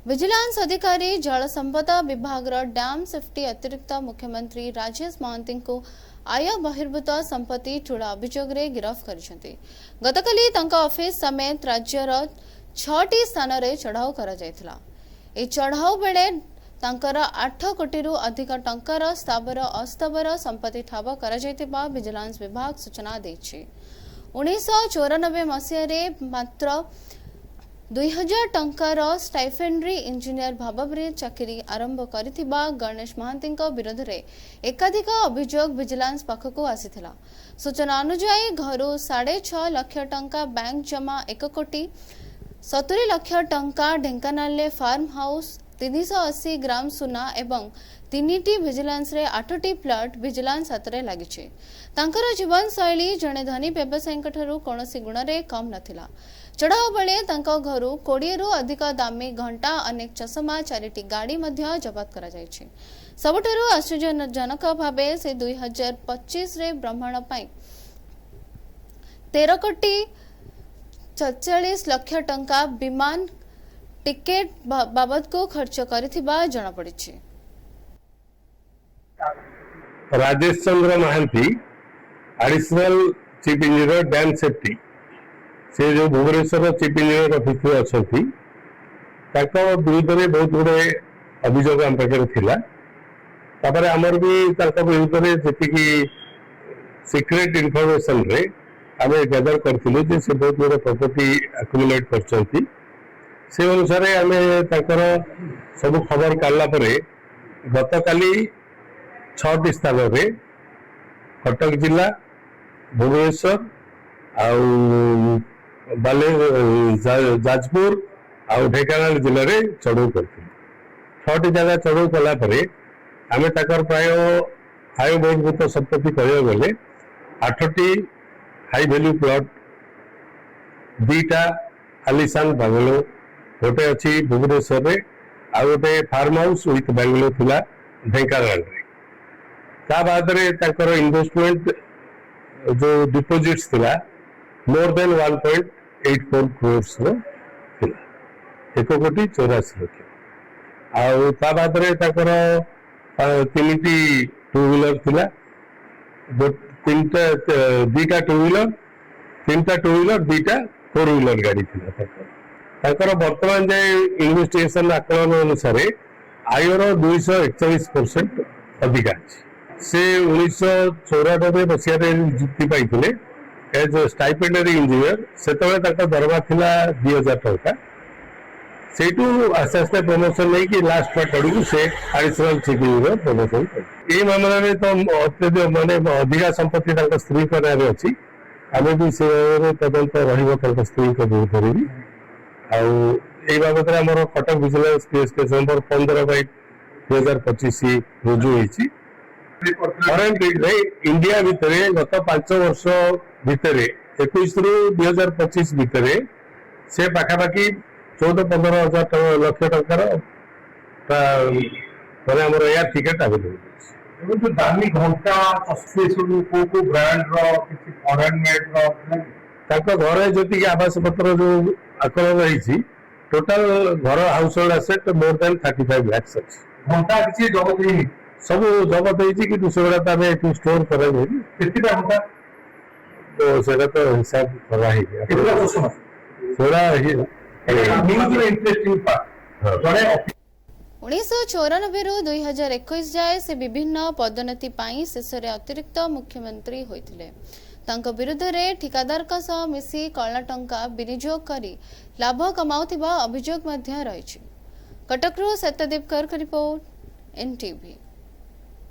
Vigilance अधिकारी जल संपदा विभाग डैम सेफ्टी अतिरिक्त मुख्यमंत्री राजेश महांती को आय बहिर्भूत संपत्ति ठुड़ा अभियोग गिरफ्त कर गतकाली ऑफिस समेत राज्यर 6टी स्थान में चढ़ाऊ कर चढ़ाऊ बेले 8 कोटी अधिक टंकार स्थावर अस्थावर संपत्ति ठाब कर विजिलेंस विभाग सूचना देछि। 1994 मसीह मात्र 2000 टंकार स्टाइफेंड्री इंजीनियर भाव में चाकरी आरंभ करिथिबा गणेश महांती विरोध में एकाधिक अभियोग विजिलेंस पाखक आसीथिला। सूचना अनुसार घर 6.5 लाख टंका बैंक जमा 1 कोटी 70 लाख टंका ढेंकानाल फार्म हाउस 380 ग्राम सुना एवं 3टी विजिलेंस रे 8टी प्लॉट विजिलेंस हाथ में लगी। तांकर जीवन शैली जड़े धनी व्यवसायी कौन गुण में कम नथिला। चढ़ाऊ बेले घर 20 रु अधिक दामी घंटा अनेक चषमा 4टी गाड़ी जबत कर सबुठारु आश्चर्यजनक भाव से 2025 रे भ्रमण 13 कोटी 47 लाख टंका विमान टिकेट बाबद को खर्च करिथिबा जणा पड़िछि। Rajesh Chandra Mahanty additional chief engineer dam safety से जो भुवनेश्वर चीफ इंजीनियर ऑफिस अच्छा विरुद्ध में बहुत गुड़े अभियोग आम पाखे था। आमर भी विरुद्ध में जी सिक्रेट इनफॉरमेशन रे आम गैदर करूँ से बहुत गुड़े प्रॉपर्टी एक्युमुलेट कर से अनुसार आम सब खबर काढ़ला गतकाली 6टी स्थान में कटक जिला भुवनेश्वर जाजपुर आउ ढेंकानाल जिले में चढ़ऊ कर 6टी जगह चढ़ऊ कलापर आम प्राय हाई बहिर्भूत संपत्ति कह गले 8टी हाई वैल्यू प्लॉट 2टा आलिशान बांगलो गोटे अच्छी भुवनेश्वर में आ गोटे फार्म हाउस विथ बांगलो थिला ढेंकानाल बाद इन्वेस्टमेंट जो डिपोजिट्स थिला मोर देन 1.84 crores थिला 1 कोटी 84 लाख बाद 3टी टू व्हीलर थिला 2टा टू व्हीलर 3टा टू व्हीलर 2टा 4 व्हीलर गाड़ी थिला वर्तमान जाए इन्वेस्टिगेशन आकलन अनुसार आयर 241% अधिका से 1994 मसीह नियुक्ति पाई एज स्टाइपेंडरी इंजीनियर से दरमा थिला 2000 टंका से आस्ते आस्ते प्रमोशन नहीं कि लास्ट पार्ट आड़ से एडिशनल चीफ इंजीनियर प्रमोशन ये मामला में तो अत्यधिक माने अधिका संपत्ति स्त्री नाम अच्छी आम भी से तदंत रही स्त्री विरुद्ध भी बाबद आम कटक विजिलेंस केस नंबर 15/2025 रुजु होती। इंडिया भितर गत 5 वर्ष भितर 21 रु 2025 भितर से पाखापाखि 14-15 हजार लाख टंकार मैंने एयर टिकेट आवेलेबल जो दामी घंटा को ब्रांड घरे जी आवास पत्र जो आकलन रही टोटाल घर house hold asset more than 35 lakh अच्छी घंटा किसी जबत नहीं सब जबत होती स्टोर स्टोर कर हिसाब करा इंटरेस्टिंग 1994 रु 2021 जाए से विभिन्न पदोन्नति पाई शेष में अतिरिक्त मुख्यमंत्री होइतिले। तांको विरुद्ध रे ठिकादार का सह मिसी कला टंका विनियोग करी लाभ कमाउथिबा अभियोग मध्य रहिछि। कटकरू सत्यदीप कर रिपोर्ट NTV।